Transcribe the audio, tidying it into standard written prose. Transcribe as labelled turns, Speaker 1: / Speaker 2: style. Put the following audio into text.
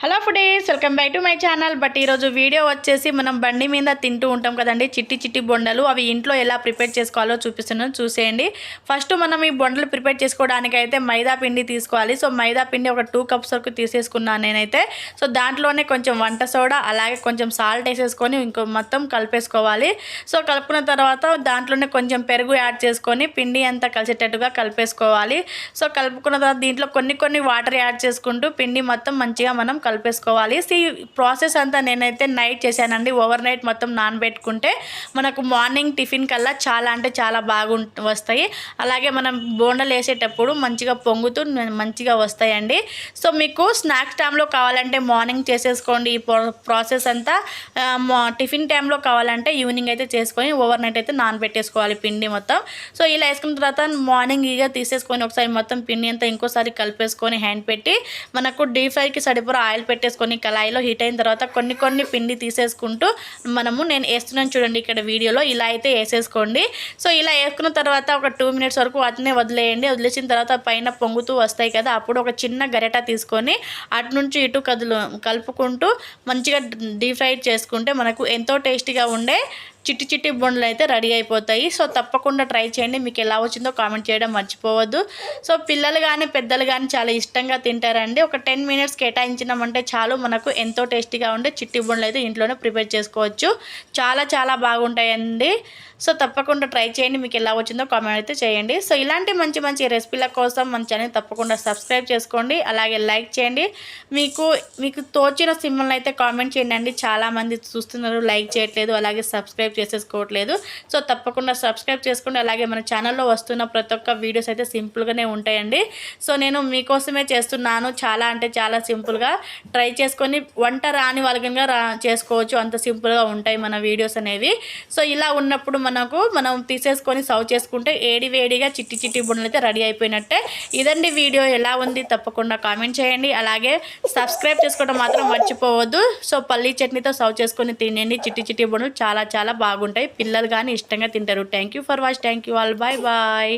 Speaker 1: Hello foodies, welcome back to my channel. But ఈరోజు video వచ్చేసి మనం బండి మీద తింటూ ఉంటాం కదండి చిట్టి చిట్టి బొండలు. అవి ఇంట్లో ఎలా ప్రిపేర్ చేసుకోవాలో చూపిస్తున్నాను, చూసేయండి. ఫస్ట్ మనం ఈ బొండలు ప్రిపేర్ చేసుకోవడానికి అయితే మైదా పిండి తీసుకోవాలి. సో మైదా పిండి ఒక 2 కప్స్ వరకు తీసేసుకున్నాను నేనైతే. సో దాంట్లోనే కొంచెం వంట సోడా అలాగే కొంచెం సాల్ట్ వేసేసుకొని ఇంకో మొత్తం కలిపేసుకోవాలి. సో కలుపుకున్న తర్వాత దాంట్లోనే కొంచెం పెరుగు యాడ్ చేసుకొని పిండి అంతా కలిసేటట్టుగా కలిపేసుకోవాలి. సో కలుపుకున్న తర్వాత దీంట్లో కొన్ని వాటర్ యాడ్ చేసుకుంటూ పిండి మొత్తం మంచిగా మనం కలిపేసుకోవాలి. ఈ ప్రాసెస్ అంతా నేనైతే నైట్ చేశానండి. ఓవర్ నైట్ మొత్తం నానబెట్టుకుంటే మనకు మార్నింగ్ టిఫిన్ కల్లా చాలా అంటే చాలా వస్తాయి. అలాగే మనం బోండలు వేసేటప్పుడు మంచిగా పొంగుతూ మంచిగా వస్తాయండి. సో మీకు స్నాక్స్ టైంలో కావాలంటే మార్నింగ్ చేసేసుకోండి ఈ ప్రాసెస్ అంతా. టిఫిన్ టైంలో కావాలంటే ఈవినింగ్ అయితే చేసుకొని ఓవర్ నైట్ అయితే నానబెట్టేసుకోవాలి పిండి మొత్తం. సో ఇలా వేసుకున్న తర్వాత మార్నింగ్ ఇక తీసేసుకొని ఒకసారి మొత్తం పిండి అంతా ఇంకోసారి కలిపేసుకొని హ్యాండ్ పెట్టి మనకు డీప్ ఫ్రైకి సరిపడా ఆయిల్ పెట్టేసుకొని కళాయిలో హీట్ అయిన తర్వాత కొన్ని పిండి తీసేసుకుంటూ నేను వేస్తున్నాను చూడండి ఇక్కడ వీడియోలో. ఇలా అయితే వేసేసుకోండి. సో ఇలా వేసుకున్న తర్వాత ఒక 2 మినిట్స్ వరకు వాటినే వదిలేయండి. వదిలేసిన తర్వాత పైన పొంగుతూ వస్తాయి కదా, అప్పుడు ఒక చిన్న గరిట తీసుకొని అటు నుంచి ఇటు కలుపుకుంటూ మంచిగా డీప్ ఫ్రై చేసుకుంటే మనకు ఎంతో టేస్టీగా ఉండే చిట్టి చిట్టి బొండలు అయితే రెడీ అయిపోతాయి. సో తప్పకుండా ట్రై చేయండి. మీకు ఎలా వచ్చిందో కామెంట్ చేయడం మర్చిపోవద్దు. సో పిల్లలు కానీ పెద్దలు కానీ చాలా ఇష్టంగా తింటారండి. ఒక 10 మినిట్స్ కేటాయించినామంటే చాలు, మనకు ఎంతో టేస్టీగా ఉండే చిట్టి బొండలు అయితే ఇంట్లోనే ప్రిపేర్ చేసుకోవచ్చు. చాలా బాగుంటాయండి. సో తప్పకుండా ట్రై చేయండి. మీకు ఎలా వచ్చిందో కామెంట్ అయితే చేయండి. సో ఇలాంటి మంచి రెసిపీల కోసం మన ఛానల్ తప్పకుండా సబ్స్క్రైబ్ చేసుకోండి. అలాగే లైక్ చేయండి. మీకు తోచిన సింబల్ని అయితే కామెంట్ చేయండి. చాలామంది చూస్తున్నారు, లైక్ చేయట్లేదు, అలాగే సబ్స్క్రైబ్ చేసేసుకోవట్లేదు. సో తప్పకుండా సబ్స్క్రైబ్ చేసుకోండి. అలాగే మన ఛానల్లో వస్తున్న ప్రతి ఒక్క వీడియోస్ అయితే సింపుల్గానే ఉంటాయండి. సో నేను మీకోసమే చేస్తున్నాను. చాలా అంటే చాలా సింపుల్గా ట్రై చేసుకొని వంట రాని వాళ్ళగా చేసుకోవచ్చు. అంత సింపుల్గా ఉంటాయి మన వీడియోస్ అనేవి. సో ఇలా ఉన్నప్పుడు మనం తీసేసుకొని సర్వ్ చేసుకుంటే వేడిగా చిట్టి బుండలు అయితే రెడీ అయిపోయినట్టే. ఇదండి వీడియో. ఎలా ఉంది తప్పకుండా కామెంట్ చేయండి. అలాగే సబ్స్క్రైబ్ చేసుకోవడం మాత్రం మర్చిపోవద్దు. సో పల్లీ చట్నీతో సర్వ్ చేసుకొని తినండి. చిట్టి బుండలు చాలా బాగుంటాయి. పిల్లలు కానీ ఇష్టంగా తింటారు. Thank you for watch. Thank you all. Bye.